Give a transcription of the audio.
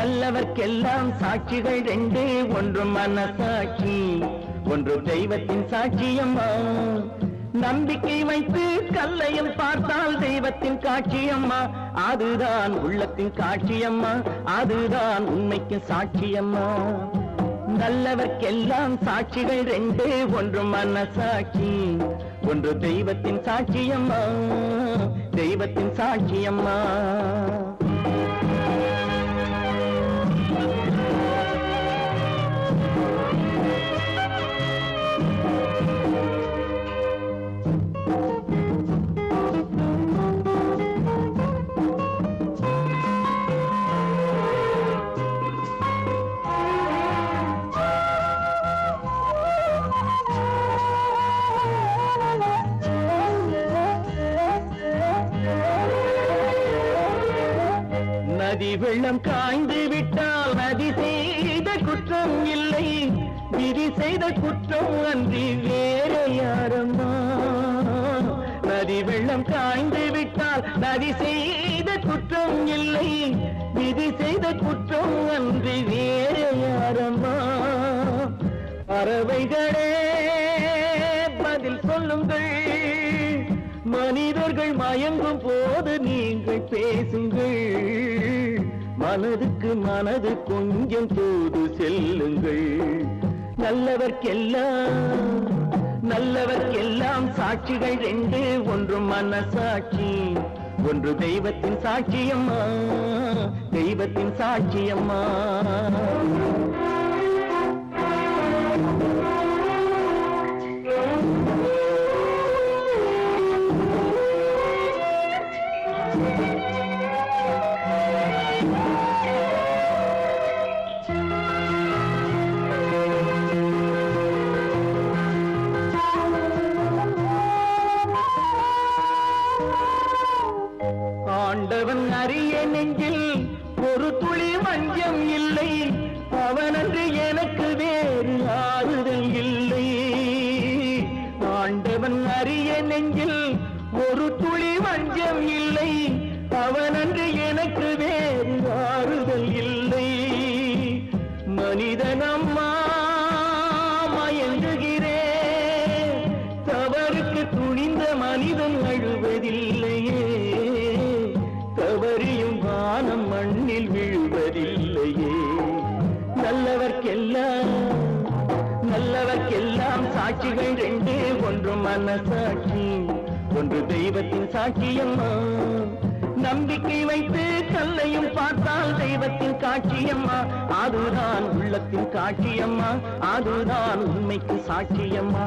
நல்லவர்க்கெல்லாம் சாட்சிகள் ரெண்டு, ஒன்று மனசாட்சி, ஒன்று தெய்வத்தின் சாட்சியம்மா. நம்பிக்கை வைத்து கல்லையும் பார்த்தால் தெய்வத்தின் காட்சியம்மா. அதுதான் உள்ளத்தின் காட்சியம்மா, அதுதான் உண்மைக்கு சாட்சியம்மா. நல்லவர்க்கெல்லாம் சாட்சிகள் ரெண்டு, ஒன்று மனசாட்சி, ஒன்று தெய்வத்தின் சாட்சியம்மா, தெய்வத்தின் சாட்சியம்மா. நதி வெள்ளம் காய்ந்து விட்டால் நதி செய்த குற்றம் இல்லை, விதி செய்த குற்றம் அன்றி வேற யாரம்மா. நதி வெள்ளம் காய்ந்து விட்டால் நதி செய்த குற்றம் இல்லை, விதி செய்த குற்றம் அன்றி வேற யாரம்மா. பறவைகளே பதில் சொல்லுங்கள், மனிதர்கள் மயங்கும் போது நீங்கள் பேசுங்கள். மனதுக்கு மனது கொஞ்சம் தூது செல்லுங்கள். நல்லவர்க்கெல்லாம் சாட்சிகள் ரெண்டு, ஒன்று மனசாட்சி, ஒன்று தெய்வத்தின் சாட்சியம்மா, தெய்வத்தின் சாட்சியம்மா. ஆண்டவன் அறிய நெஞ்சில் ஒரு துளி வஞ்சம் இல்லை, அவனன்று எனக்கு வேறு ஆறுதல் இல்லை. ஆண்டவன் அறிய நெஞ்சில் ஒரு துளி வஞ்சம் இல்லை, அவனன்று எனக்கு வேறு ஆறுதல் இல்லை. மனிதனம்மா மயங்குகிறேன், தவறுக்கு துணிந்த மனிதன் அழுவதில்லையே, தவறியும் வானம் மண்ணில் விழுவதில்லையே. நல்லவர்க்கெல்லாம் சாட்சிகள் ரெண்டு, ஒன்று மனசாட்சி, ஒன்று தெய்வத்தின் சாட்சியம்மா. நம்பிக்கை வைத்து கல்லையும் பார்த்தால் தெய்வத்தின் காட்சியம்மா, அதுதான் உள்ளத்தின் காட்சியம்மா, அதுதான் உண்மைக்கு சாட்சியம்மா.